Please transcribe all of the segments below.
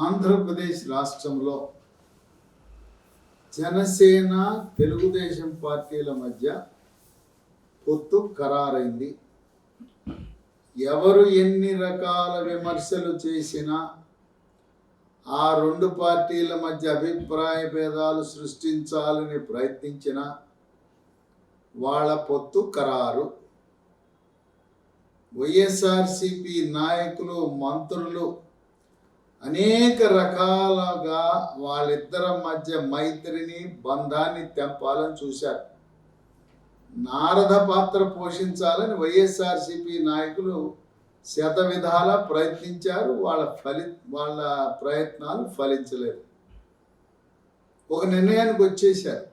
ఆంధ్రప్రదేశ్ రాష్ట్రంలో జనసేన తెలుగుదేశం పార్టీల మధ్య పొత్తు ఖరారైంది. ఎవరు ఎన్ని రకాల విమర్శలు చేసినా, ఆ రెండు పార్టీల మధ్య అభిప్రాయ భేదాలు సృష్టించాలని ప్రయత్నించినా వాళ్ళ పొత్తు ఖరారు. వైఎస్ఆర్సిపి నాయకులు, మంత్రులు అనేక రకాలుగా వాళ్ళిద్దరి మధ్య మైత్రిని, బంధాన్ని తెంపాలని చూశారు. నారద పాత్ర పోషించాలని వైఎస్ఆర్సిపి నాయకులు శతవిధాల ప్రయత్నించారు. వాళ్ళ ప్రయత్నాలు ఫలించలేదు. ఒక నిర్ణయానికి వచ్చేశారు.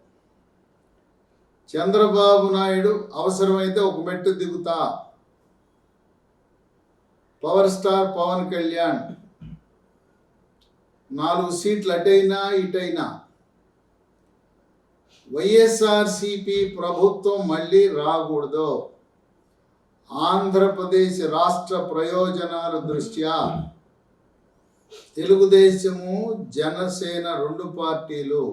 చంద్రబాబు నాయుడు అవసరమైతే ఒక మెట్టు దిగుతా, పవర్ స్టార్ పవన్ కళ్యాణ్ 4 సీట్లు అటైనా ఇటైనా వైఎస్ఆర్సిపి ప్రభుత్వం మళ్ళీ రాకూడదు. ఆంధ్రప్రదేశ్ రాష్ట్ర ప్రయోజనాల దృష్ట్యా తెలుగుదేశము, జనసేన రెండు పార్టీలు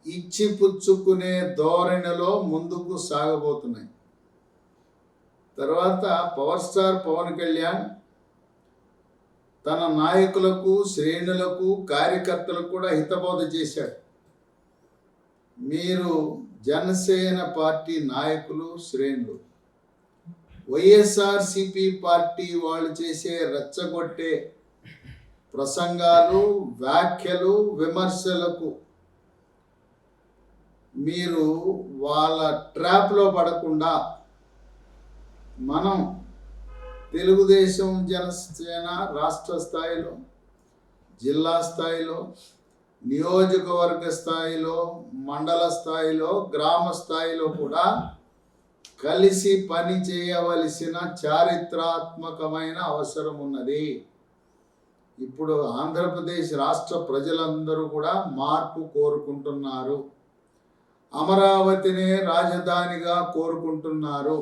ఇచ్చి పుచ్చుకునే ధోరణిలో ముందుకు సాగబోతున్నాయి. తర్వాత పవర్ స్టార్ పవన్ కళ్యాణ్ తన నాయకులకు, శ్రేణులకు, కార్యకర్తలకు కూడా హితబోధ చేశాడు. మీరు జనసేన పార్టీ నాయకులు, శ్రేణులు వైఎస్ఆర్సిపి పార్టీ వాళ్ళు చేసే రెచ్చగొట్టే ప్రసంగాలు, వ్యాఖ్యలు, విమర్శలకు మీరు వాళ్ళ ట్రాప్లో పడకుండా మనం తెలుగుదేశం, జనసేన రాష్ట్ర స్థాయిలో, జిల్లా స్థాయిలో, నియోజకవర్గ స్థాయిలో, మండల స్థాయిలో, గ్రామ స్థాయిలో కూడా కలిసి పని చేయవలసిన చారిత్రాత్మకమైన అవసరం ఉన్నది. ఇప్పుడు ఆంధ్రప్రదేశ్ రాష్ట్ర ప్రజలందరూ కూడా మార్పు కోరుకుంటున్నారు. అమరావతినే రాజధానిగా కోరుకుంటున్నారు.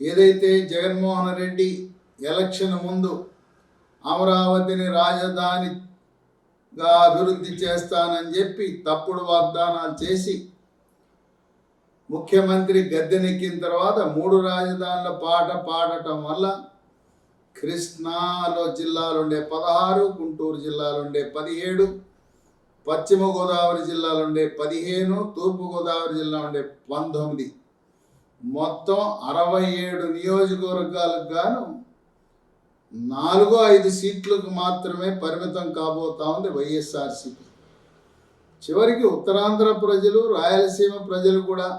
ఏదైతే జగన్మోహన్ రెడ్డి ఎలక్షన్ ముందు అమరావతిని రాజధానిగా అభివృద్ధి చేస్తానని చెప్పి తప్పుడు వాగ్దానాలు చేసి ముఖ్యమంత్రి గద్దెనెక్కిన తర్వాత 3 రాజధానుల పాట పాడటం వల్ల కృష్ణాలో జిల్లాలో ఉండే 16, గుంటూరు జిల్లాలో ఉండే 17, పశ్చిమ గోదావరి జిల్లాలో ఉండే 15, తూర్పు గోదావరి జిల్లా ఉండే 19, మొత్తం 67 నియోజకవర్గాలకు గాను 4-5 సీట్లకు మాత్రమే పరిమితం కాబోతా ఉంది వైఎస్ఆర్సిపి. చివరికి ఉత్తరాంధ్ర ప్రజలు, రాయలసీమ ప్రజలు కూడా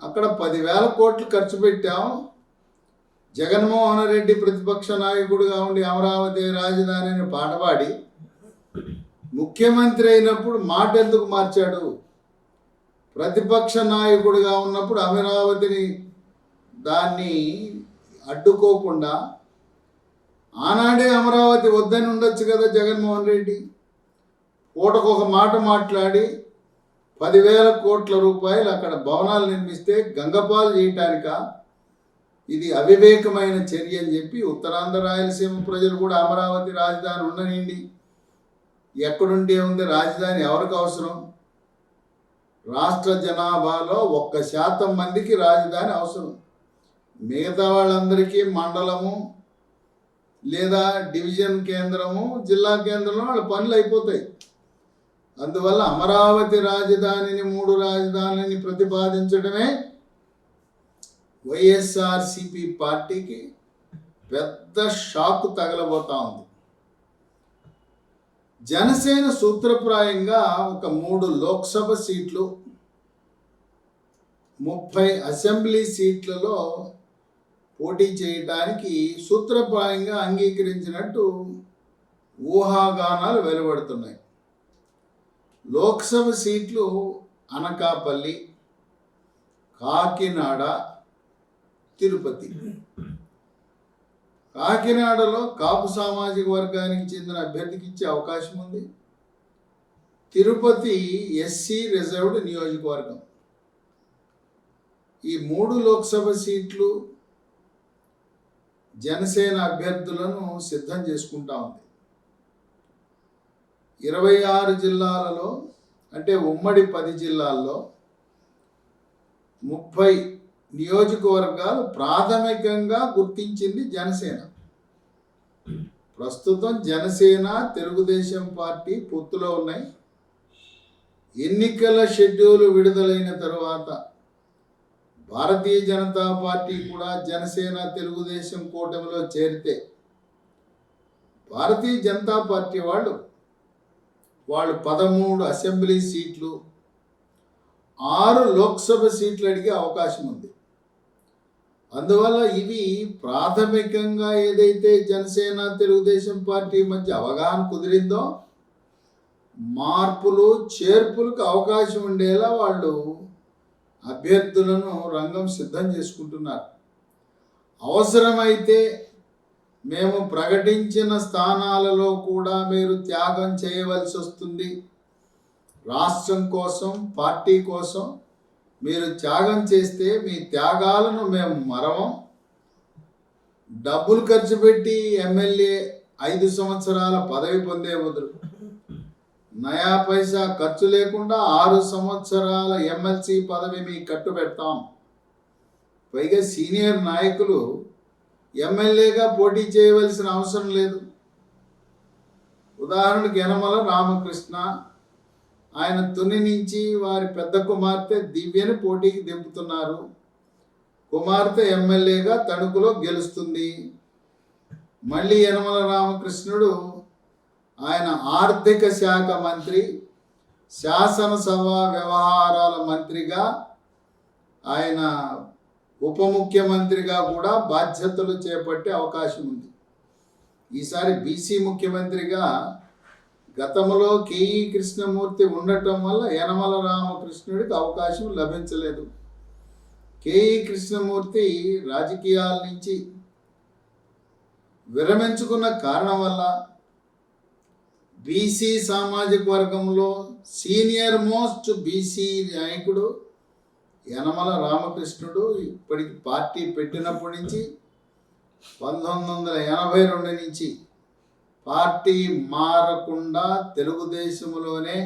అక్కడ 10,000 కోట్లు ఖర్చు పెట్టాం. జగన్మోహన్ రెడ్డి ప్రతిపక్ష నాయకుడిగా ఉండి అమరావతి రాజధానిని పాటపాడి ముఖ్యమంత్రి అయినప్పుడు మాట ఎందుకు మార్చాడు? ప్రతిపక్ష నాయకుడిగా ఉన్నప్పుడు అమరావతిని దాన్ని అడ్డుకోకుండా ఆనాడే అమరావతి వద్దని ఉండొచ్చు కదా జగన్మోహన్ రెడ్డి. పూటకొక మాట మాట్లాడి 10,000 కోట్ల రూపాయలు అక్కడ భవనాలు నిర్మిస్తే గంగపాలు చేయటానిక? ఇది అవివేకమైన చర్య అని చెప్పి ఉత్తరాంధ్ర, రాయలసీమ ప్రజలు కూడా అమరావతి రాజధాని ఉండనిండి, ఎక్కడుంటే ఉంది రాజధాని ఎవరికి అవసరం? రాష్ట్ర జనాభాలో 1% మందికి రాజధాని అవసరం. మిగతా వాళ్ళందరికీ మండలము లేదా డివిజన్ కేంద్రము, జిల్లా కేంద్రంలో వాళ్ళ పనులు అయిపోతాయి. అందువల్ల అమరావతి రాజధానిని, 3 రాజధానిని ప్రతిపాదించడమే వైఎస్ఆర్సిపి పార్టీకి పెద్ద షాక్ తగలబోతా ఉంది. జనసేన సూత్రప్రాయంగా ఒక 3 లోక్సభ సీట్లు, 30 అసెంబ్లీ సీట్లలో పోటీ చేయడానికి సూత్రప్రాయంగా అంగీకరించినట్టు ఊహాగానాలు వెలువడుతున్నాయి. లోక్సభ సీట్లు అనకాపల్లి, కాకినాడ, తిరుపతి. కాకినాడలో కాపు సామాజిక వర్గానికి చెందిన అభ్యర్థికి ఇచ్చే అవకాశం ఉంది. తిరుపతి ఎస్సీ రిజర్వ్డ్ నియోజకవర్గం. ఈ 3 లోక్సభ సీట్లు జనసేన అభ్యర్థులను సిద్ధం చేసుకుంటా ఉంది. 26 జిల్లాలలో, అంటే ఉమ్మడి 10 జిల్లాల్లో 30 నియోజకవర్గాలు ప్రాథమికంగా గుర్తించింది జనసేన. ప్రస్తుతం జనసేన తెలుగుదేశం పార్టీ పొత్తులో ఉన్నాయి. ఎన్నికల షెడ్యూల్ విడుదలైన తరువాత భారతీయ జనతా పార్టీ కూడా జనసేన తెలుగుదేశం కూటమిలో చేరితే భారతీయ జనతా పార్టీ వాళ్ళు 13 అసెంబ్లీ సీట్లు, 6 లోక్సభ సీట్లు అడిగే అవకాశం ఉంది. అందువల్ల ఇవి ప్రాథమికంగా ఏదైతే జనసేన తెలుగుదేశం పార్టీ మధ్య అవగాహన కుదిరిందో మార్పులు చేర్పులకు అవకాశం ఉండేలా వాళ్ళు అభ్యర్థులను రంగం సిద్ధం చేసుకుంటున్నారు. అవసరమైతే మేము ప్రకటించిన స్థానాలలో కూడా మీరు త్యాగం చేయవలసి వస్తుంది, రాష్ట్రం కోసం, పార్టీ కోసం మీరు త్యాగం చేస్తే మీ త్యాగాలను మేము మరవం. డబ్బులు ఖర్చు పెట్టి ఎమ్మెల్యే 5 సంవత్సరాల పదవి పొందే బదులు నయా పైసా ఖర్చు లేకుండా 6 సంవత్సరాల ఎమ్మెల్సీ పదవి మీకు కట్టుబెడతాం. పైగా సీనియర్ నాయకులు ఎమ్మెల్యేగా పోటీ చేయవలసిన అవసరం లేదు. ఉదాహరణకు యనమల రామకృష్ణ, ఆయన తుని నుంచి వారి పెద్ద కుమార్తె దివ్యని పోటీకి దింపుతున్నారు. కుమార్తె ఎమ్మెల్యేగా తణుకులో గెలుస్తుంది. మళ్ళీ యనమల రామకృష్ణుడు ఆయన ఆర్థిక శాఖ మంత్రి, శాసనసభ వ్యవహారాల మంత్రిగా, ఆయన ఉప ముఖ్యమంత్రిగా కూడా బాధ్యతలు చేపట్టే అవకాశం ఉంది. ఈసారి బీసీ ముఖ్యమంత్రిగా గతంలో కేఈ కృష్ణమూర్తి ఉండటం వల్ల యనమల రామకృష్ణుడికి అవకాశం లభించలేదు. కేఈ కృష్ణమూర్తి రాజకీయాల నుంచి విరమించుకున్న కారణం వల్ల బీసీ సామాజిక వర్గంలో సీనియర్ మోస్ట్ బీసీ నాయకుడు యనమల రామకృష్ణుడు ఇప్పటికి పార్టీ పెట్టినప్పటి నుంచి 1982 నుంచి పార్టీ మారకుండా తెలుగుదేశంలోనే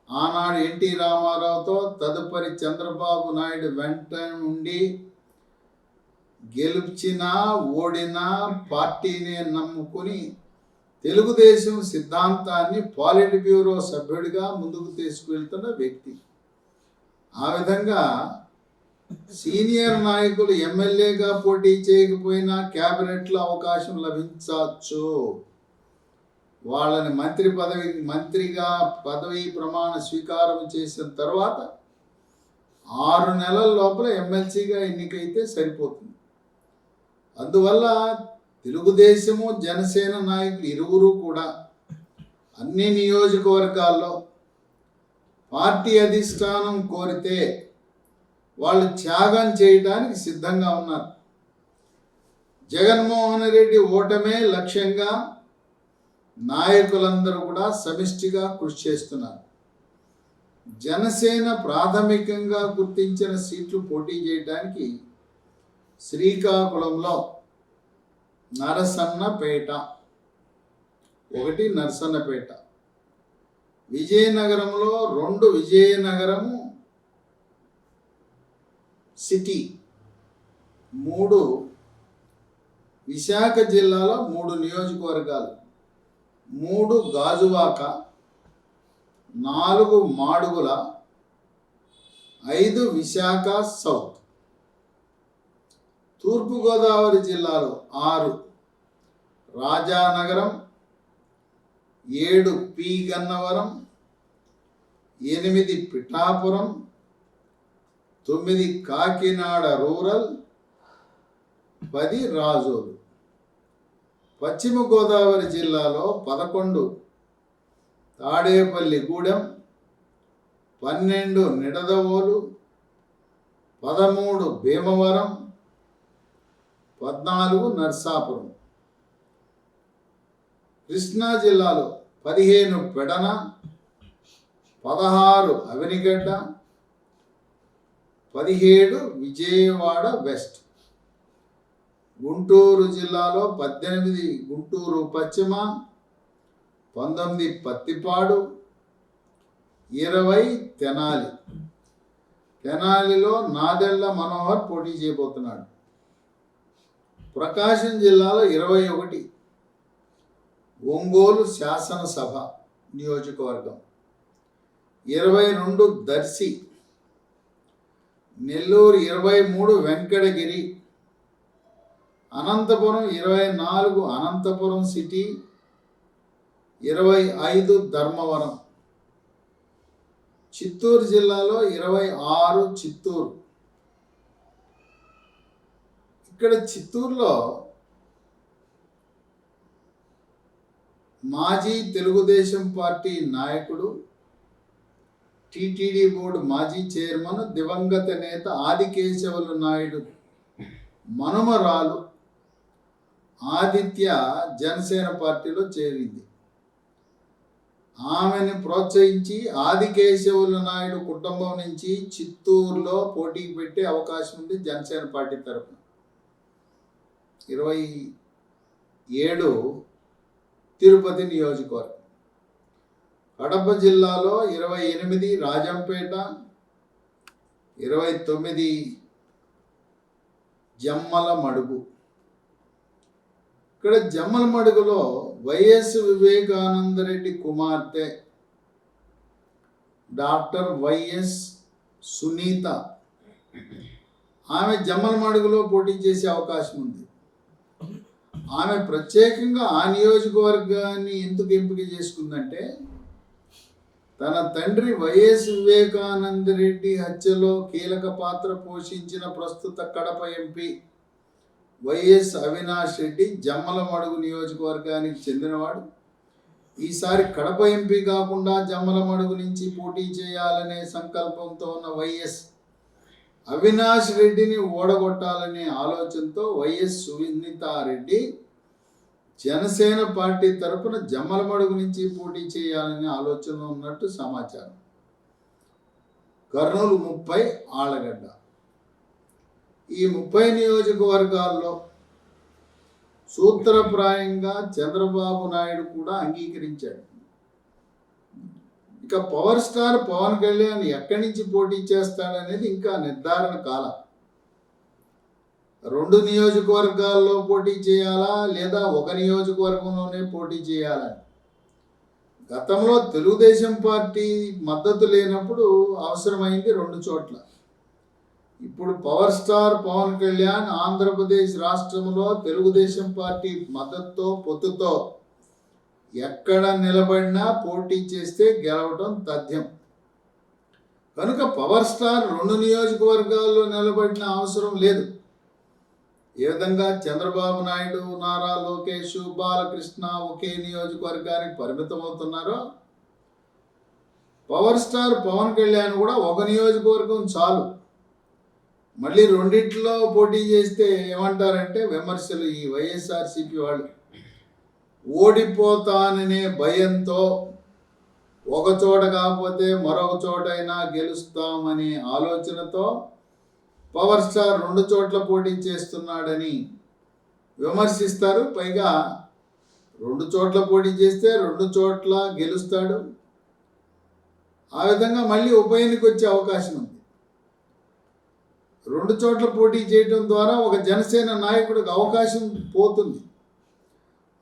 ఆనాడు ఎన్టీ రామారావుతో తదుపరి చంద్రబాబు నాయుడు వెంట నుండి గెలిచినా ఓడినా పార్టీనే నమ్ముకుని తెలుగుదేశం సిద్ధాంతాన్ని పాలిట్ బ్యూరో సభ్యుడిగా ముందుకు తీసుకువెళ్తున్న వ్యక్తి. ఆ విధంగా సీనియర్ నాయకులు ఎమ్మెల్యేగా పోటీ చేయకపోయినా క్యాబినెట్లో అవకాశం లభించవచ్చు. వాళ్ళని మంత్రిగా పదవి ప్రమాణ స్వీకారం చేసిన తర్వాత 6 నెలల లోపల ఎమ్మెల్సీగా ఎన్నికైతే సరిపోతుంది. అందువల్ల తెలుగుదేశము జనసేన నాయకులు ఇరువురు కూడా అన్ని నియోజకవర్గాల్లో పార్టీ అధిష్టానం కోరితే వాళ్ళు త్యాగం చేయడానికి సిద్ధంగా ఉన్నారు. జగన్మోహన్ రెడ్డి ఓటమే లక్ష్యంగా నాయకులందరూ కూడా సమిష్టిగా కృషి చేస్తున్నారు. జనసేన ప్రాథమికంగా గుర్తించిన సీట్లు పోటీ చేయడానికి శ్రీకాకుళంలో నరసన్నపేట, నరసన్నపేట, విజయనగరంలో 2 విజయనగరము సిటీ, 3 విశాఖ జిల్లాలో 3 నియోజకవర్గాలు, 3 గాజువాక, 4 మాడుగుల, 5 విశాఖ సౌత్. తూర్పుగోదావరి జిల్లాలో 6 రాజానగరం, 7 పి గన్నవరం, 8 పిఠాపురం, 9 కాకినాడ రూరల్, 10 రాజోలు. పశ్చిమ గోదావరి జిల్లాలో 11 తాడేపల్లిగూడెం, 12 నిడదవోలు, 13 భీమవరం, 14 నర్సాపురం. కృష్ణా జిల్లాలో 15 పెడన, 16 అవినిగడ్డ, 17 విజయవాడ వెస్ట్. గుంటూరు జిల్లాలో 18 గుంటూరు పశ్చిమ, 19 పత్తిపాడు, 20 తెనాలి. తెనాలిలో నాదెళ్ల మనోహర్ పోటీ చేయబోతున్నాడు. ప్రకాశం జిల్లాలో 21 ఒంగోలు శాసనసభ నియోజకవర్గం, 22 దర్శి, నెల్లూరు 23 వెంకటగిరి, అనంతపురం 24 అనంతపురం సిటీ, 25 ధర్మవరం. చిత్తూరు జిల్లాలో 26 చిత్తూరు. ఇక్కడ చిత్తూరులో మాజీ తెలుగుదేశం పార్టీ నాయకుడు, టిటిడి బోర్డు మాజీ చైర్మన్, దివంగత నేత ఆదికేశవులు నాయుడు మనుమరాలు ఆదిత్య జనసేన పార్టీలో చేరింది. ఆమెను ప్రోత్సహించి ఆదికేశవులు నాయుడు కుటుంబం నుంచి చిత్తూరులో పోటీకి పెట్టే అవకాశం ఉంది జనసేన పార్టీ తరఫున. 27 తిరుపతి నియోజకవర్గం. కడప జిల్లాలో 28 రాజంపేట, 29 జమ్మలమడుగు. ఇక్కడ జమ్మలమడుగులో వైఎస్ వివేకానందరెడ్డి కుమార్తె డాక్టర్ వైఎస్ సునీత, ఆమె జమ్మలమడుగులో పోటీ చేసే అవకాశం ఉంది. ఆమె ప్రత్యేకంగా ఆ నియోజకవర్గాన్ని ఎందుకు ఎంపిక చేసుకుందంటే, తన తండ్రి వైఎస్ వివేకానందరెడ్డి హత్యలో కీలక పాత్ర పోషించిన ప్రస్తుత కడప ఎంపీ వైఎస్ అవినాష్ రెడ్డి జమ్మలమడుగు నియోజకవర్గానికి చెందినవాడు. ఈసారి కడప ఎంపీ కాకుండా జమ్మలమడుగు నుంచి పోటీ చేయాలనే సంకల్పంతో ఉన్న వైఎస్ అవినాష్ రెడ్డిని ఓడగొట్టాలనే ఆలోచనతో వైఎస్ సునీతారెడ్డి జనసేన పార్టీ తరపున జమ్మలమడుగు నుంచి పోటీ చేయాలనే ఆలోచన ఉన్నట్టు సమాచారం. కర్నూలు 30, ఆళ్లగడ్డ. ఈ 30 నియోజకవర్గాల్లో సూత్రప్రాయంగా చంద్రబాబు నాయుడు కూడా అంగీకరించాడు. ఇక పవర్ స్టార్ పవన్ కళ్యాణ్ ఎక్కడి నుంచి పోటీ చేస్తాడనేది ఇంకా నిర్ధారణ కాల. 2 నియోజకవర్గాల్లో పోటీ చేయాలా లేదా ఒక నియోజకవర్గంలోనే పోటీ చేయాలని గతంలో తెలుగుదేశం పార్టీ మద్దతు లేనప్పుడు అవసరమైంది 2 చోట్ల. ఇప్పుడు పవర్ స్టార్ పవన్ కళ్యాణ్ ఆంధ్రప్రదేశ్ రాష్ట్రంలో తెలుగుదేశం పార్టీ మద్దతుతో పొత్తుతో ఎక్కడ నిలబడినా పోటీ చేస్తే గెలవడం తథ్యం. కనుక పవర్ స్టార్ 2 నియోజకవర్గాల్లో నిలబడిన అవసరం లేదు. ఏ విధంగా చంద్రబాబు నాయుడు, నారా లోకేష్, బాలకృష్ణ ఒకే నియోజకవర్గానికి పరిమితం అవుతున్నారో, పవర్ స్టార్ పవన్ కళ్యాణ్ కూడా ఒక నియోజకవర్గం చాలు. మళ్ళీ 2 పోటీ చేస్తే ఏమంటారంటే విమర్శలు, ఈ వైఎస్ఆర్సీపీ వాళ్ళు ఓడిపోతాననే భయంతో ఒక చోట కాకపోతే మరొక చోటైనా గెలుస్తామనే ఆలోచనతో పవర్ స్టార్ 2 చోట్ల పోటీ చేస్తున్నాడని విమర్శిస్తారు. పైగా 2 చోట్ల పోటీ చేస్తే 2 చోట్ల గెలుస్తాడు. ఆ విధంగా మళ్ళీ ఉప ఎన్నిక వచ్చే అవకాశం ఉంది. 2 చోట్ల పోటీ చేయడం ద్వారా ఒక జనసేన నాయకుడికి అవకాశం పోతుంది.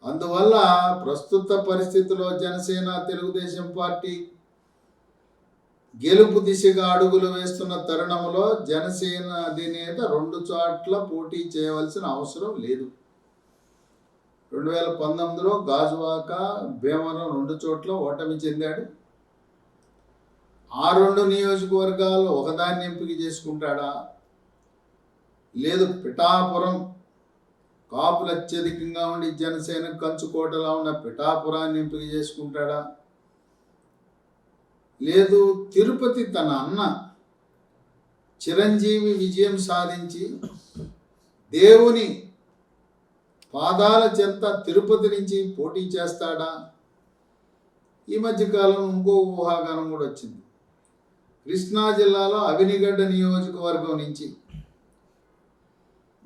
అందువల్ల ప్రస్తుత పరిస్థితిలో జనసేన తెలుగుదేశం పార్టీ గెలుపు దిశగా అడుగులు వేస్తున్న తరుణంలో జనసేన అధినేత 2 చోట్ల పోటీ చేయవలసిన అవసరం లేదు. 2019లో గాజువాక, భీమవరం 2 చోట్ల ఓటమి చెందాడు. ఆ 2 నియోజకవర్గాల్లో ఒకదాన్ని ఎంపిక చేసుకుంటాడా, లేదు పిఠాపురం కాపులు అత్యధికంగా ఉండి జనసేన కంచుకోటలా ఉన్న పిఠాపురాన్ని ఎంపిక చేసుకుంటాడా, లేదు తిరుపతి తన అన్న చిరంజీవి విజయం సాధించి దేవుని పాదాల చెంత తిరుపతి నుంచి పోటీ చేస్తాడా. ఈ మధ్యకాలం ఇంకో ఊహాగానం కూడా వచ్చింది. కృష్ణా జిల్లాలో అవినిగడ్డ నియోజకవర్గం నుంచి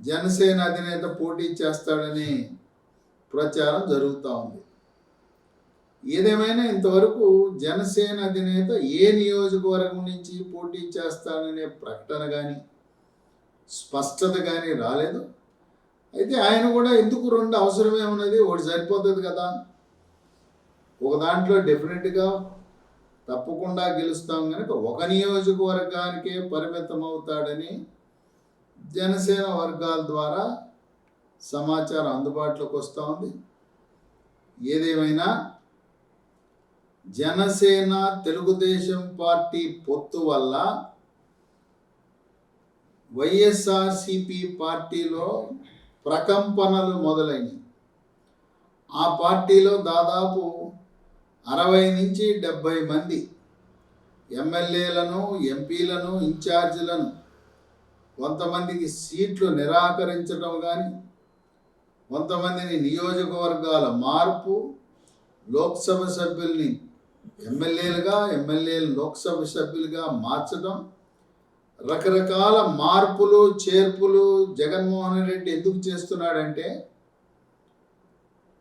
జనసేన అధినేత పోటీ చేస్తాడని ప్రచారం జరుగుతూ ఉంది. ఏదేమైనా ఇంతవరకు జనసేన అధినేత ఏ నియోజకవర్గం నుంచి పోటీ చేస్తాడనే ప్రకటన కానీ స్పష్టత కానీ రాలేదు. అయితే ఆయన కూడా ఎందుకు రెండు అవసరమే ఉన్నది, ఒకటి సరిపోతుంది కదా, ఒక దాంట్లో డెఫినెట్గా తప్పకుండా గెలుస్తాం కనుక ఒక నియోజకవర్గానికే పరిమితం అవుతాడని జనసేన వర్గాల ద్వారా సమాచారం అందుబాటులోకి వస్తూ ఉంది. ఏదేమైనా జనసేన తెలుగుదేశం పార్టీ పొత్తు వల్ల వైఎస్ఆర్సిపి పార్టీలో ప్రకంపనలు మొదలైనవి. ఆ పార్టీలో దాదాపు 60 నుంచి 70 మంది ఎమ్మెల్యేలను, ఎంపీలను, ఇన్ఛార్జీలను కొంతమందికి సీట్లు నిరాకరించడం కానీ, కొంతమందిని నియోజకవర్గాల మార్పు, లోక్సభ సభ్యుల్ని ఎమ్మెల్యేలుగా, ఎమ్మెల్యేలు లోక్సభ సభ్యులుగా మార్చడం, రకరకాల మార్పులు చేర్పులు జగన్మోహన్ రెడ్డి ఎందుకు చేస్తున్నాడంటే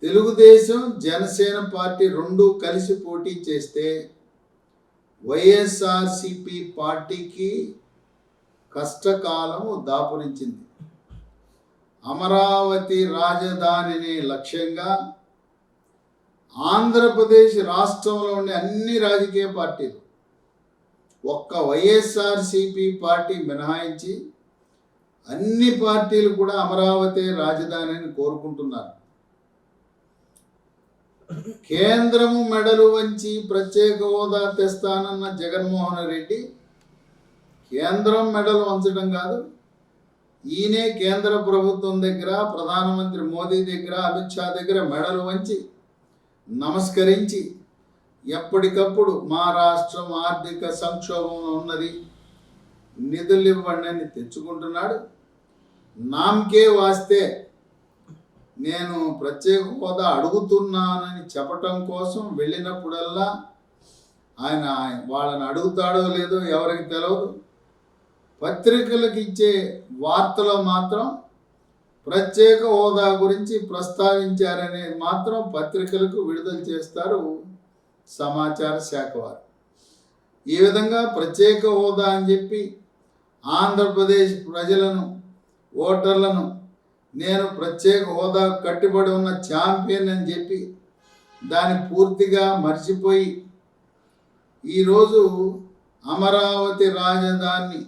తెలుగుదేశం జనసేన పార్టీ రెండు కలిసి పోటీ చేస్తే వైఎస్ఆర్సిపి పార్టీకి కష్టకాలము దాపురించింది. అమరావతి రాజధానిని లక్ష్యంగా ఆంధ్రప్రదేశ్ రాష్ట్రంలో ఉండే అన్ని రాజకీయ పార్టీలు ఒక్క వైఎస్ఆర్సిపి పార్టీ మినహాయించి అన్ని పార్టీలు కూడా అమరావతి రాజధానిని కోరుకుంటున్నారు. కేంద్రము మెడలు వంచి ప్రత్యేక హోదా తెస్తానన్న జగన్మోహన్ రెడ్డి కేంద్రం మెడలు వంచడం కాదు, ఈయనే కేంద్ర ప్రభుత్వం దగ్గర, ప్రధానమంత్రి మోదీ దగ్గర, అమిత్ షా దగ్గర మెడలు వంచి నమస్కరించి ఎప్పటికప్పుడు మా రాష్ట్రం ఆర్థిక సంక్షోభంలో ఉన్నది, నిధులు ఇవ్వండి అని తెచ్చుకుంటున్నాడు. నామకే వాస్తే నేను ప్రత్యేక హోదా అడుగుతున్నానని చెప్పటం కోసం వెళ్ళినప్పుడల్లా ఆయన వాళ్ళని అడుగుతాడో లేదో ఎవరికి తెలియదు. పత్రికలకు ఇచ్చే వార్తలో మాత్రం ప్రత్యేక హోదా గురించి ప్రస్తావించారనేది మాత్రం పత్రికలకు విడుదల చేస్తారు సమాచార శాఖ వారు. ఈ విధంగా ప్రత్యేక హోదా అని చెప్పి ఆంధ్రప్రదేశ్ ప్రజలను, ఓటర్లను నేను ప్రత్యేక హోదా కట్టుబడి ఉన్న ఛాంపియన్ అని చెప్పి దాన్ని పూర్తిగా మర్చిపోయి ఈరోజు అమరావతి రాజధాని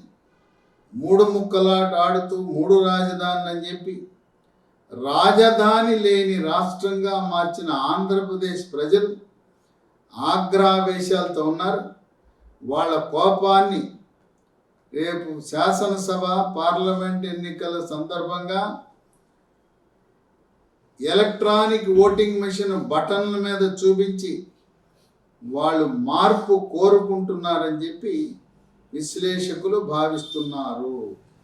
మూడు ముక్కలాట ఆడుతూ మూడు రాజధానులు అని చెప్పి రాజధాని లేని రాష్ట్రంగా మార్చిన ఆంధ్రప్రదేశ్ ప్రజలు ఆగ్రహావేశాలతో ఉన్నారు. వాళ్ళ కోపాన్ని రేపు శాసనసభ, పార్లమెంట్ ఎన్నికల సందర్భంగా ఎలక్ట్రానిక్ ఓటింగ్ మెషిన్ బటన్ల మీద చూపించి వాళ్ళు మార్పు కోరుకుంటున్నారని చెప్పి విశ్లేషకులు భావిస్తున్నారు.